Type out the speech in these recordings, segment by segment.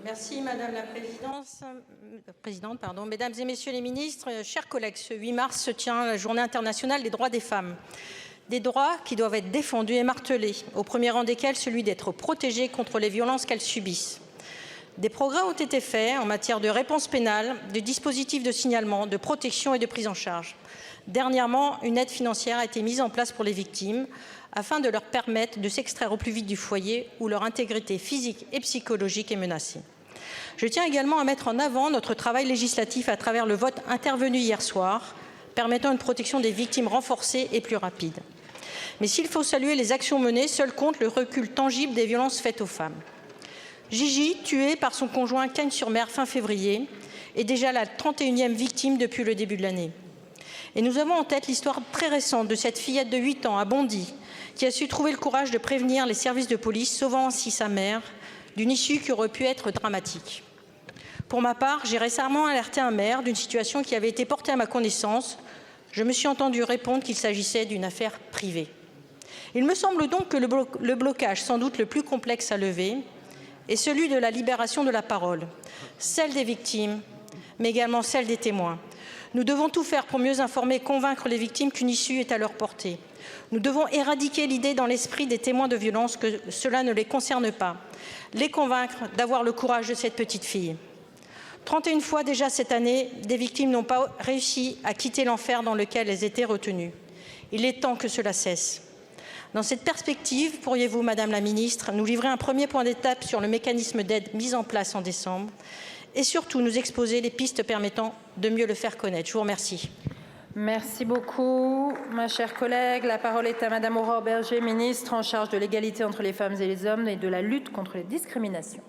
Merci Madame la Présidente. Mesdames et Messieurs les ministres, chers collègues, ce 8 mars se tient la Journée internationale des droits des femmes. Des droits qui doivent être défendus et martelés, au premier rang desquels celui d'être protégées contre les violences qu'elles subissent. Des progrès ont été faits en matière de réponse pénale, de dispositifs de signalement, de protection et de prise en charge. Dernièrement, une aide financière a été mise en place pour les victimes afin de leur permettre de s'extraire au plus vite du foyer où leur intégrité physique et psychologique est menacée. Je tiens également à mettre en avant notre travail législatif à travers le vote intervenu hier soir, permettant une protection des victimes renforcée et plus rapide. Mais s'il faut saluer les actions menées, seul compte le recul tangible des violences faites aux femmes. Gigi, tuée par son conjoint Cagnes-sur-Mer fin février, est déjà la 31e victime depuis le début de l'année. Et nous avons en tête l'histoire très récente de cette fillette de 8 ans à Bondy, qui a su trouver le courage de prévenir les services de police, sauvant ainsi sa mère d'une issue qui aurait pu être dramatique. Pour ma part, j'ai récemment alerté un maire d'une situation qui avait été portée à ma connaissance. Je me suis entendu répondre qu'il s'agissait d'une affaire privée. Il me semble donc que le blocage sans doute le plus complexe à lever est celui de la libération de la parole, celle des victimes, mais également celle des témoins. Nous devons tout faire pour mieux informer et convaincre les victimes qu'une issue est à leur portée. Nous devons éradiquer l'idée dans l'esprit des témoins de violence que cela ne les concerne pas, les convaincre d'avoir le courage de cette petite fille. 31 fois déjà cette année, des victimes n'ont pas réussi à quitter l'enfer dans lequel elles étaient retenues. Il est temps que cela cesse. Dans cette perspective, pourriez-vous, Madame la Ministre, nous livrer un premier point d'étape sur le mécanisme d'aide mis en place en décembre et surtout nous exposer les pistes permettant de mieux le faire connaître. Je vous remercie. Merci beaucoup, ma chère collègue. La parole est à Madame Aurore Bergé, ministre en charge de l'égalité entre les femmes et les hommes et de la lutte contre les discriminations.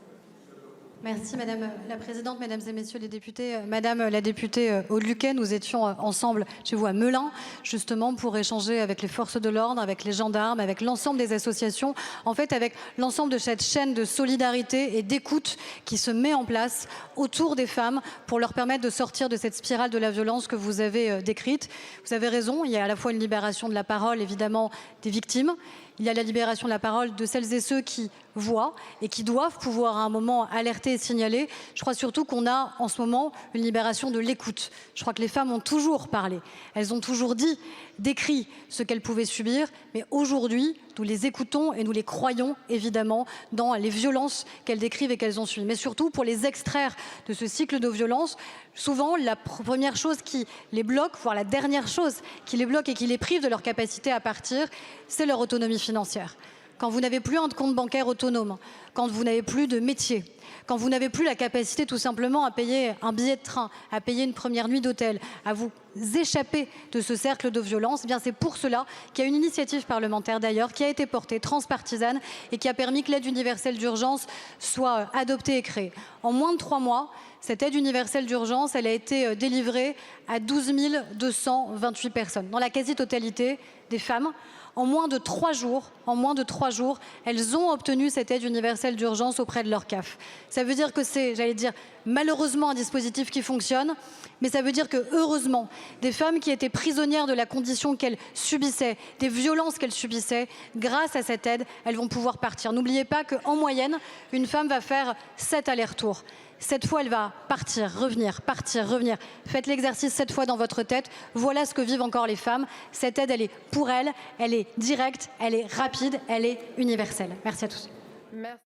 Merci Madame la Présidente, Mesdames et Messieurs les députés. Madame la députée Aude Luquet, nous étions ensemble chez vous à Melun, justement pour échanger avec les forces de l'ordre, avec les gendarmes, avec l'ensemble des associations, en fait avec l'ensemble de cette chaîne de solidarité et d'écoute qui se met en place autour des femmes pour leur permettre de sortir de cette spirale de la violence que vous avez décrite. Vous avez raison, il y a à la fois une libération de la parole, évidemment, des victimes. Il y a la libération de la parole de celles et ceux qui voient et qui doivent pouvoir à un moment alerter et signaler. Je crois surtout qu'on a en ce moment une libération de l'écoute. Je crois que les femmes ont toujours parlé. Elles ont toujours dit, décrit ce qu'elles pouvaient subir. Mais aujourd'hui, nous les écoutons et nous les croyons évidemment dans les violences qu'elles décrivent et qu'elles ont subies. Mais surtout pour les extraire de ce cycle de violence, souvent la première chose qui les bloque, voire la dernière chose qui les bloque et qui les prive de leur capacité à partir, c'est leur autonomie financière. Quand vous n'avez plus un compte bancaire autonome, quand vous n'avez plus de métier, quand vous n'avez plus la capacité tout simplement à payer un billet de train, à payer une première nuit d'hôtel, à vous échapper de ce cercle de violence, eh bien c'est pour cela qu'il y a une initiative parlementaire d'ailleurs qui a été portée transpartisane et qui a permis que l'aide universelle d'urgence soit adoptée et créée. En moins de 3 mois, cette aide universelle d'urgence, elle a été délivrée à 12 228 personnes, dans la quasi-totalité des femmes. En moins de 3 jours, elles ont obtenu cette aide universelle d'urgence auprès de leur CAF. Ça veut dire que c'est, j'allais dire, malheureusement un dispositif qui fonctionne, mais ça veut dire que, heureusement, des femmes qui étaient prisonnières de la condition qu'elles subissaient, des violences qu'elles subissaient, grâce à cette aide, elles vont pouvoir partir. N'oubliez pas qu'en moyenne, une femme va faire 7 allers-retours. 7 fois, elle va partir, revenir, partir, revenir. Faites l'exercice 7 fois dans votre tête. Voilà ce que vivent encore les femmes. Cette aide, elle est pour elles, elle est directe, elle est rapide, elle est universelle. Merci à tous. Merci.